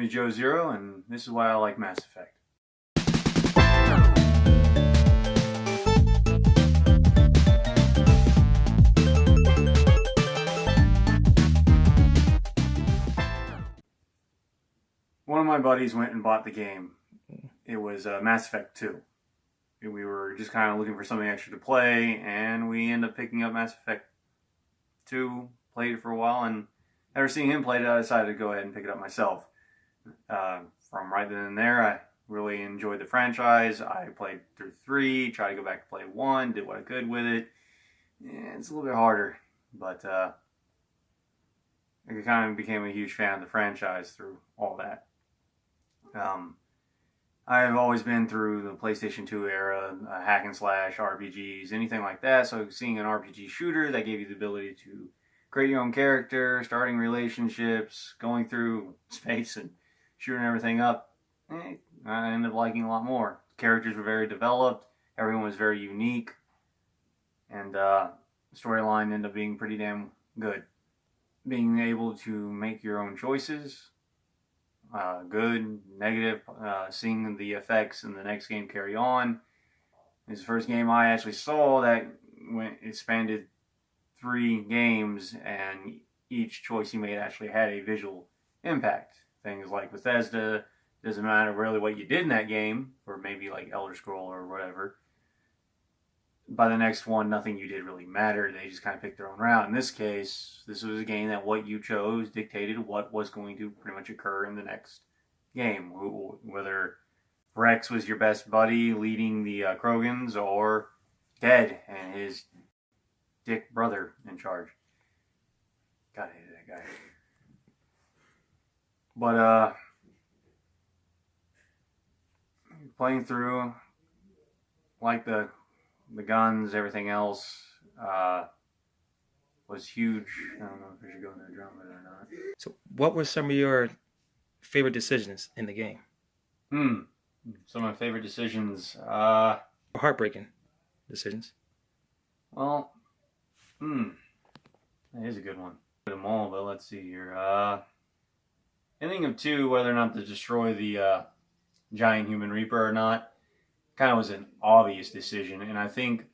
is JOEZERO, and this is why I like Mass Effect. One of my buddies went and bought the game. It was Mass Effect 2. We were just kind of looking for something extra to play, and we ended up picking up Mass Effect 2, played it for a while, and after seeing him play it, I decided to go ahead and pick it up myself. From right then and there, I really enjoyed the franchise. I played through 3, tried to go back to play 1, did what I could with it. It's a little bit harder, but I kind of became a huge fan of the franchise through all that. I've always been through the PlayStation 2 era, hack and slash, RPGs, anything like that. So seeing an RPG shooter that gave you the ability to create your own character, starting relationships, going through space and shooting everything up, I ended up liking a lot more. Characters were very developed, everyone was very unique, and the storyline ended up being pretty damn good. Being able to make your own choices, good, negative, seeing the effects in the next game carry on. It's the first game I actually saw that expanded 3 games, and each choice you made actually had a visual impact. Things like Bethesda, doesn't matter really what you did in that game, or maybe like Elder Scroll or whatever. By the next one, nothing you did really mattered. They just kind of picked their own route. In this case, this was a game that what you chose dictated what was going to pretty much occur in the next game. Whether Rex was your best buddy leading the Krogans, or dead and his dick brother in charge. God, I hated that guy. But, playing through, like the guns, everything else, was huge. I don't know if we should go into the drama or not. So what were some of your favorite decisions in the game? Some of my favorite decisions, Heartbreaking decisions. well, that is a good one. Put them all, but let's see here. Ending of 2, whether or not to destroy the giant human reaper or not, kind of was an obvious decision, and I think,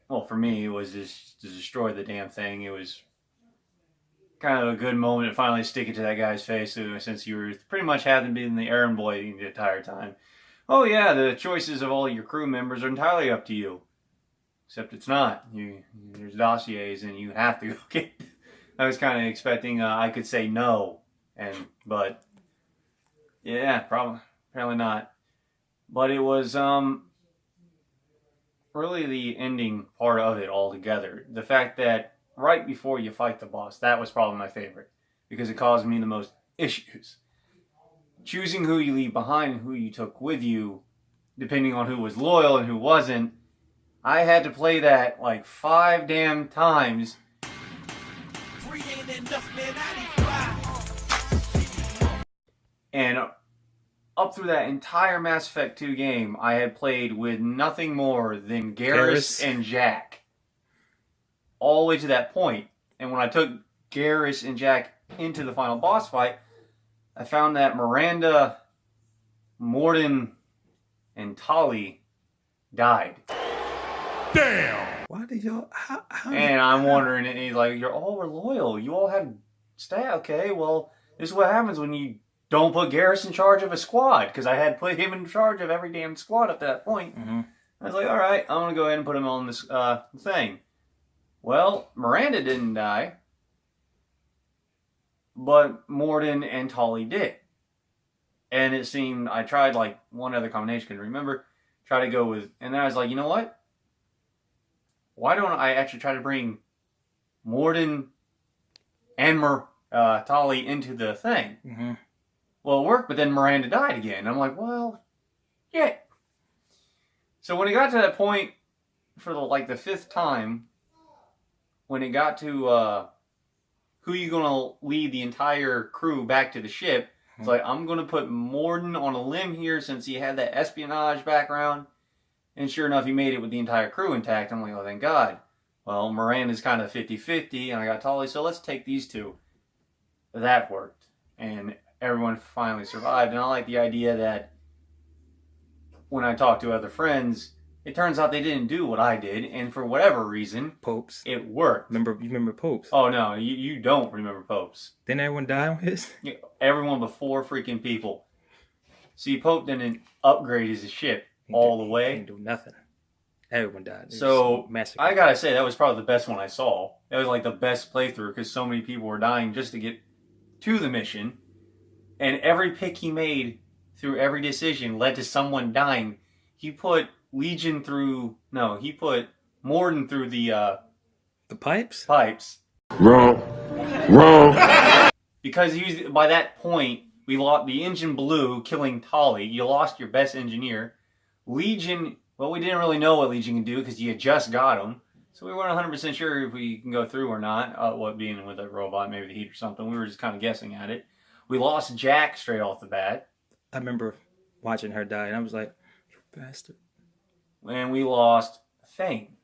well, for me, it was just to destroy the damn thing. It was kind of a good moment to finally stick it to that guy's face, since you were pretty much having been the errand boy the entire time. Oh yeah, the choices of all your crew members are entirely up to you. Except it's not. There's dossiers, and you have to go get. I was kind of expecting I could say no, but yeah, apparently not. But it was really the ending part of it altogether. The fact that right before you fight the boss, that was probably my favorite, because it caused me the most issues. Choosing who you leave behind and who you took with you, depending on who was loyal and who wasn't, I had to play that like 5 damn times. And up through that entire Mass Effect 2 game, I had played with nothing more than Garrus and Jack. All the way to that point. And when I took Garrus and Jack into the final boss fight, I found that Miranda, Mordin, and Tali died. Damn! Why did y'all... How and I'm wondering, and he's like, you're all loyal. You all have stat. Okay, well, this is what happens when you don't put Garrus in charge of a squad, because I had put him in charge of every damn squad at that point. I was like, alright, I'm going to go ahead and put him on this thing. Well, Miranda didn't die, but Mordin and Tali did. And it seemed, I tried like one other combination, couldn't remember, try to go with, and then I was like, you know what? Why don't I actually try to bring Mordin and Tali into the thing? Well, it worked, but then Miranda died again. I'm like, well, yeah. So when it got to that point, for the 5th time, when it got to who you gonna lead the entire crew back to the ship, it's like, I'm gonna put Mordin on a limb here, since he had that espionage background. And sure enough, he made it with the entire crew intact. I'm like, oh, thank God. Well, Miranda's kind of 50-50, and I got Tali, so let's take these two. That worked. And everyone finally survived. And I like the idea that when I talk to other friends, it turns out they didn't do what I did, and for whatever reason, Popes. it worked. You remember Popes? Oh no, you don't remember Popes. Didn't everyone die on his? Yeah, everyone before freaking people. See, Pope didn't upgrade his ship all the way. He didn't do nothing. Everyone died. So I gotta say that was probably the best one I saw. That was like the best playthrough because so many people were dying just to get to the mission, and every pick he made through every decision led to someone dying. He put Legion through. No, he put Morden through the pipes. Wrong. Because he was, by that point, we lost the engine blew, killing Tolly. You lost your best engineer. Legion. Well, we didn't really know what Legion can do because you had just got him. So we weren't 100% sure if we can go through or not. What being with a robot, maybe the heat or something. We were just kind of guessing at it. We lost Jack straight off the bat. I remember watching her die, and I was like, "You bastard!" And we lost Thane.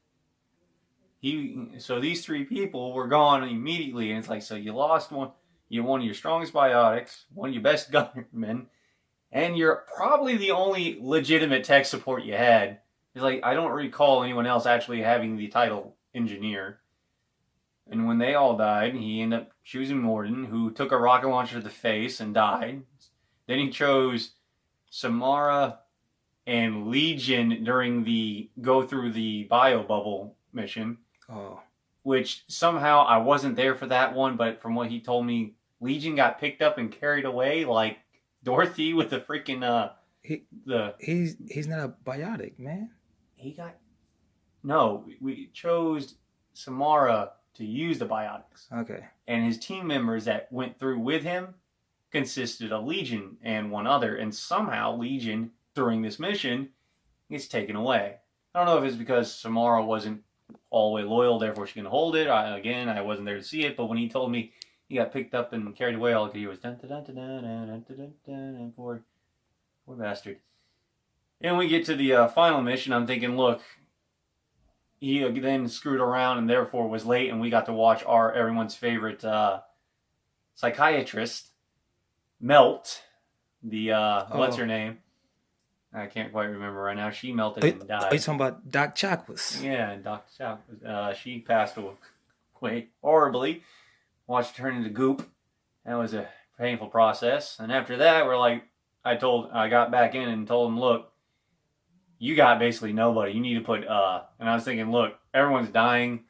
So these three people were gone immediately, and it's like, so you lost one of your strongest biotics, one of your best gunmen, and you're probably the only legitimate tech support you had. It's like, I don't recall anyone else actually having the title engineer. And when they all died, he ended up choosing Morden, who took a rocket launcher to the face and died. Then he chose Samara and Legion during the go through the bio bubble mission. Oh. Which somehow I wasn't there for that one, but from what he told me, Legion got picked up and carried away like Dorothy with the freaking He's not a biotic, man. We chose Samara to use the biotics. Okay. And his team members that went through with him consisted of Legion and one other, and somehow Legion during this mission gets taken away. I don't know if it's because Samara wasn't all the way loyal, therefore she can hold it. I wasn't there to see it, but when he told me he got picked up and carried away, all I could hear was dun dun dun dun dun dun dun dun. Poor bastard. And we get to the final mission. I'm thinking, look, he then screwed around and therefore was late, and we got to watch everyone's favorite psychiatrist, Melt. What's her name? I can't quite remember right now. She melted and died. Are you talking about Doc Chakwas? Yeah, Dr. Chakwas. She passed away horribly. Watched her turn into goop. That was a painful process. And after that, I got back in and told him, look, you got basically nobody. You need to put, and I was thinking, look, everyone's dying.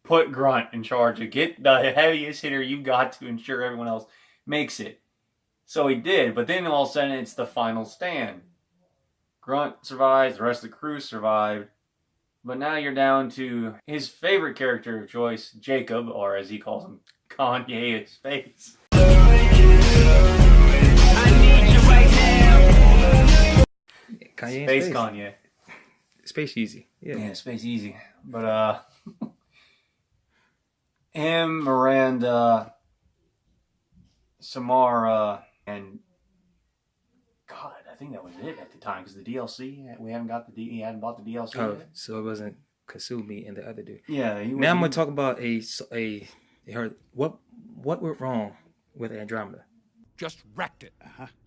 Put Grunt in charge to get the heaviest hitter. You got to ensure everyone else makes it. So he did, but then all of a sudden it's the final stand. Grunt survives, the rest of the crew survived. But now you're down to his favorite character of choice, Jacob, or as he calls him, Kanye in space. Kanye Space Kanye. Space Easy. Yeah, Space Easy. But him, Miranda, Samara, and God, I think that was it at the time because the DLC he hadn't bought the DLC yet. So it wasn't Kasumi and the other dude. Yeah. Now I'm gonna talk about what went wrong with Andromeda. Just wrecked it.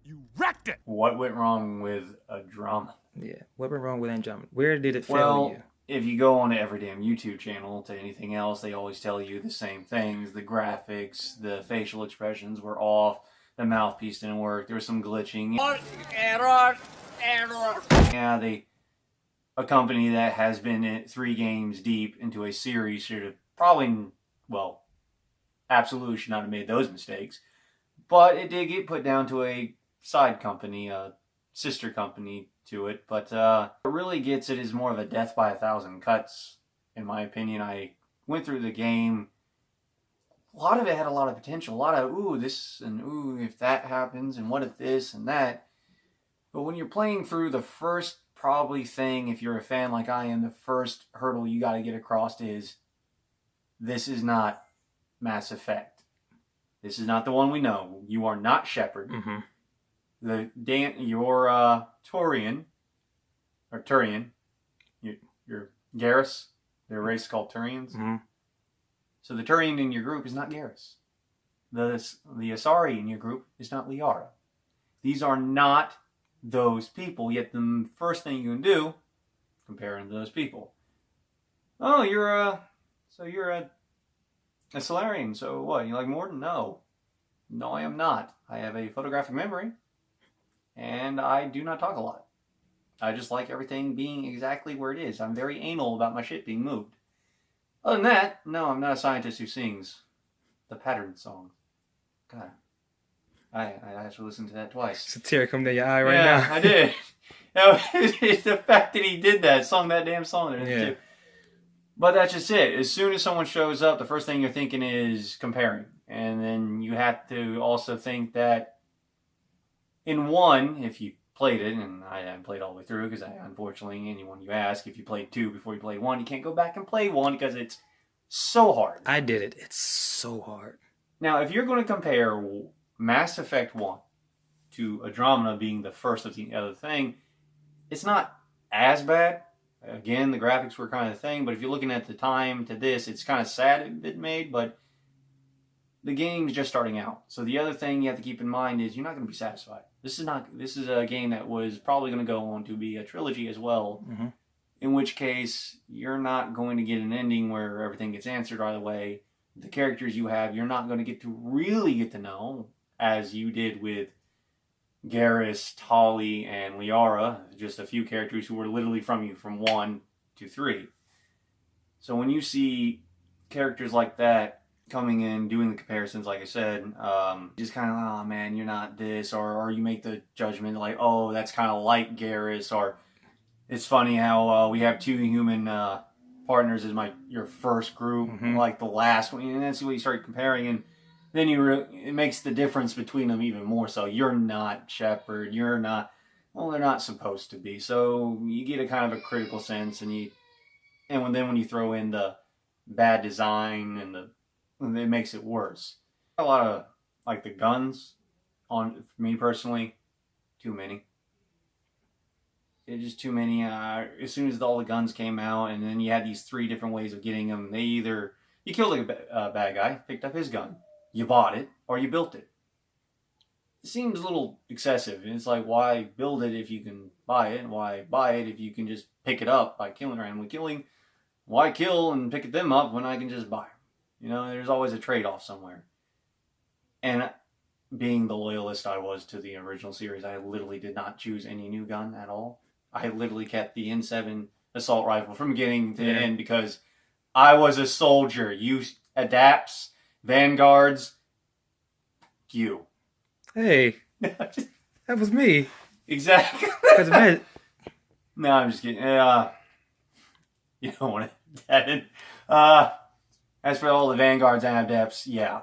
You wrecked it. What went wrong with a drama? Yeah, what went wrong with Andromeda? Where did it fail you? If you go on to every damn YouTube channel to anything else, they always tell you the same things. The graphics, the facial expressions were off. The mouthpiece didn't work. There was some glitching. Error. Yeah, a company that has been 3 games deep into a series should have probably, absolutely should not have made those mistakes. But it did get put down to a side company, a sister company to it. But what really gets it is more of a death by 1,000 cuts, in my opinion. I went through the game. A lot of it had a lot of potential. A lot of, ooh, this and ooh, if that happens, and what if this and that. But when you're playing through the first probably thing, if you're a fan like I am, the first hurdle you got to get across is this is not Mass Effect. This is not the one we know. You are not Shepard. Mm-hmm. You're Turian. You're Garrus. Their race is called Turians. Mm-hmm. So the Turian in your group is not Garrus. the Asari in your group is not Liara. These are not those people. Yet the first thing you can do, comparing those people. Oh, you're a Solarian. So what? You like Morden? No, I am not. I have a photographic memory, and I do not talk a lot. I just like everything being exactly where it is. I'm very anal about my shit being moved. Other than that, no, I'm not a scientist who sings the pattern song. God, I actually listened to that twice. It's a tear coming down your eye right now. Yeah, I did. It's the fact that he did that, sung that damn song. Yeah. But that's just it. As soon as someone shows up, the first thing you're thinking is comparing. And then you have to also think that in one, if you played it, and I haven't played all the way through because unfortunately, anyone you ask, if you played 2 before you played 1, you can't go back and play 1 because it's so hard. I did it. It's so hard. Now, if you're going to compare Mass Effect 1 to Andromeda being the first of the other thing, it's not as bad. Again, the graphics were kind of the thing, but if you're looking at the time to this, it's kind of sad it made, but the game's just starting out. So the other thing you have to keep in mind is you're not going to be satisfied. This is a game that was probably going to go on to be a trilogy as well, in which case you're not going to get an ending where everything gets answered right away. The characters you have, you're not going to really get to know, as you did with Garrus, Tali, and Liara, just a few characters who were literally from you from 1 to 3. So when you see characters like that coming in, doing the comparisons, like I said, just kind of, oh man, you're not this, or you make the judgment like, oh, that's kind of like Garrus, or it's funny how we have 2 human partners as your first group, like the last one, and that's what you start comparing, and then it makes the difference between them even more so. You're not Shepard. You're not... Well, they're not supposed to be. So you get a kind of a critical sense, and when you throw in the bad design and it makes it worse. A lot of like the guns for me personally, too many. It's just too many. As soon as all the guns came out, and then you had these 3 different ways of getting them. You killed a bad guy, picked up his gun. You bought it, or you built it. It seems a little excessive. It's like, why build it if you can buy it? Why buy it if you can just pick it up by randomly killing? Why kill and pick them up when I can just buy them? There's always a trade-off somewhere. And being the loyalist I was to the original series, I literally did not choose any new gun at all. I literally kept the N7 assault rifle from beginning to end because I was a soldier. You adapts... Vanguards, you. Hey, that was me. Exactly. No, I'm just kidding. You don't want to that in. As for all the Vanguards and Adepts, yeah.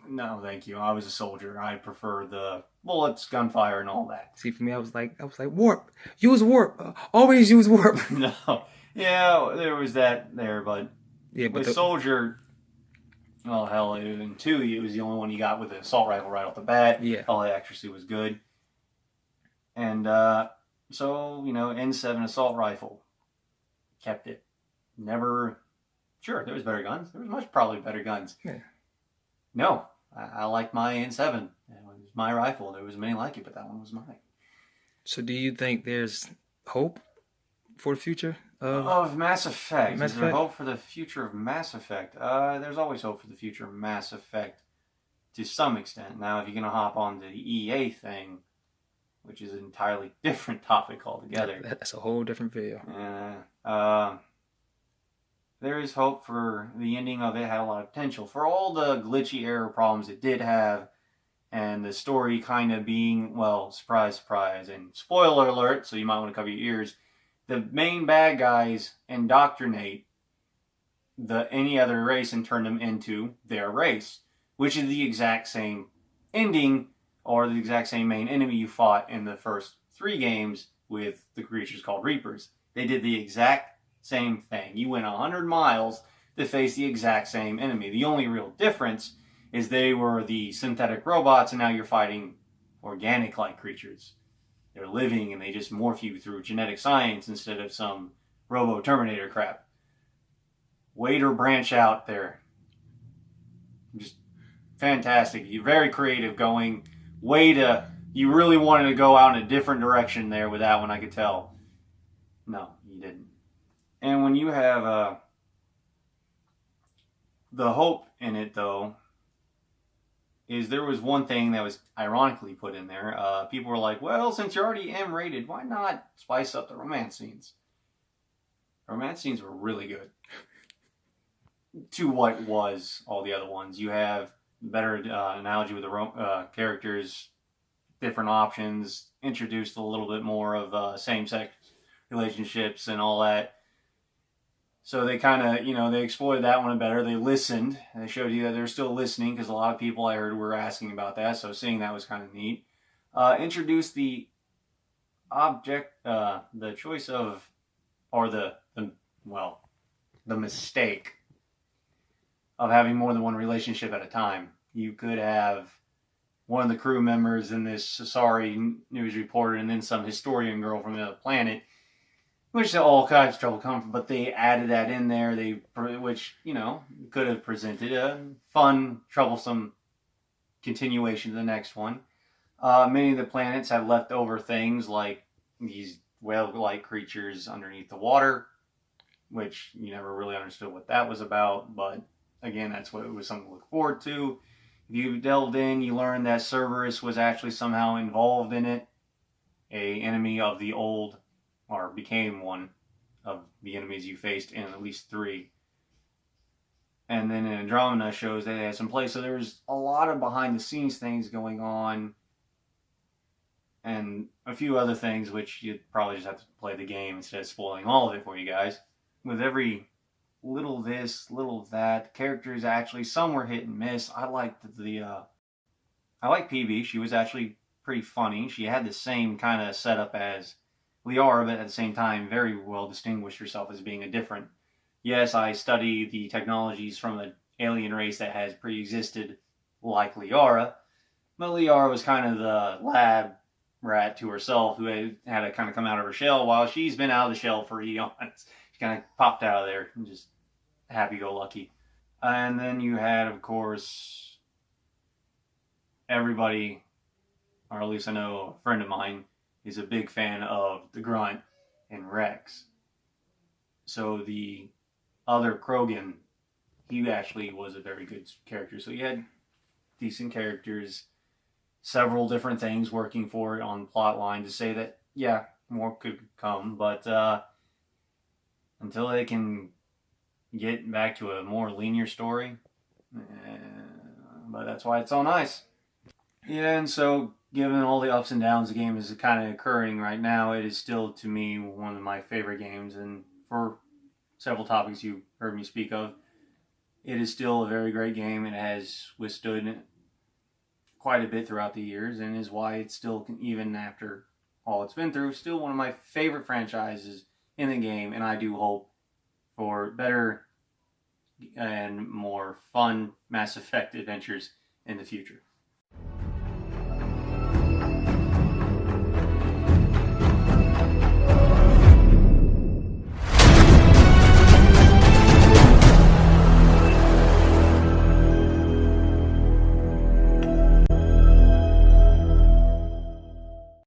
No, thank you. I was a soldier. I prefer the bullets, gunfire, and all that. See, for me, I was like, warp. Use warp. Always use warp. No. Yeah, there was that there, but with soldier... Well, hell, in 2, it was the only one you got with the assault rifle right off the bat. Yeah. All the accuracy was good. And so, N7 assault rifle. Kept it. Never... Sure, there was better guns. There was probably better guns. Yeah. No, I like my N7. It was my rifle. There was many like it, but that one was mine. So do you think there's hope for the future of Mass Effect? Mass Is there Effect? hope for the future of Mass Effect? There's always hope for the future of Mass Effect to some extent. Now, if you're going to hop on the EA thing, which is an entirely different topic altogether. That's a whole different video. There is hope for the ending of it. Had a lot of potential. For all the glitchy error problems it did have, and the story kind of being, well, surprise, surprise, and spoiler alert, so you might want to cover your ears, the main bad guys indoctrinate any other race and turn them into their race, which is the exact same ending or the exact same main enemy you fought in the first 3 games with the creatures called Reapers. They did the exact same thing. You went 100 miles to face the exact same enemy. The only real difference is they were the synthetic robots, and now you're fighting organic-like creatures. They're living, and they just morph you through genetic science instead of some Robo-Terminator crap. Way to branch out there. Just fantastic. You're very creative, going way to. You really wanted to go out in a different direction there with that one, I could tell. No, you didn't. And when you have the hope in it, though, is there was one thing that was ironically put in there. People were like, well, since you're already M-rated, why not spice up the romance scenes? Romance scenes were really good. To what was all the other ones. You have better analogy with the characters, different options, introduced a little bit more of same-sex relationships and all that. So they kind of, they exploited that one better. They listened. And they showed you that they're still listening because a lot of people I heard were asking about that. So seeing that was kind of neat. Introduced the the choice of, or the mistake of having more than one relationship at a time. You could have one of the crew members in this sorry news reporter and then some historian girl from another planet, which all kinds of trouble come from, but they added that in there, which, could have presented a fun, troublesome continuation to the next one. Many of the planets have leftover things like these whale-like creatures underneath the water, which you never really understood what that was about, but again, that's what it was something to look forward to. If you delved in, you learned that Cerberus was actually somehow involved in it, a enemy of the old, or became one of the enemies you faced in at least 3. And then in Andromeda shows that it has some play. So there's a lot of behind the scenes things going on and a few other things which you'd probably just have to play the game instead of spoiling all of it for you guys. With every little this, little that, characters actually, some were hit and miss. I liked I like PB. She was actually pretty funny. She had the same kind of setup as Liara, but at the same time, very well distinguished herself as being a different. Yes, I study the technologies from an alien race that has pre-existed like Liara, but Liara was kind of the lab rat to herself who had to kind of come out of her shell while she's been out of the shell for eons. She kind of popped out of there and just happy-go-lucky. And then you had, of course, everybody, or at least I know a friend of mine, is a big fan of the Grunt and Rex. So the other Krogan, he actually was a very good character. So you had decent characters, several different things working for it on plot line to say that, yeah, more could come, but until they can get back to a more linear story, but that's why it's so nice. Yeah, and so given all the ups and downs the game is kind of occurring right now, it is still, to me, one of my favorite games. And for several topics you heard me speak of, it is still a very great game. It has withstood quite a bit throughout the years and is why it's still, even after all it's been through, still one of my favorite franchises in the game. And I do hope for better and more fun Mass Effect adventures in the future.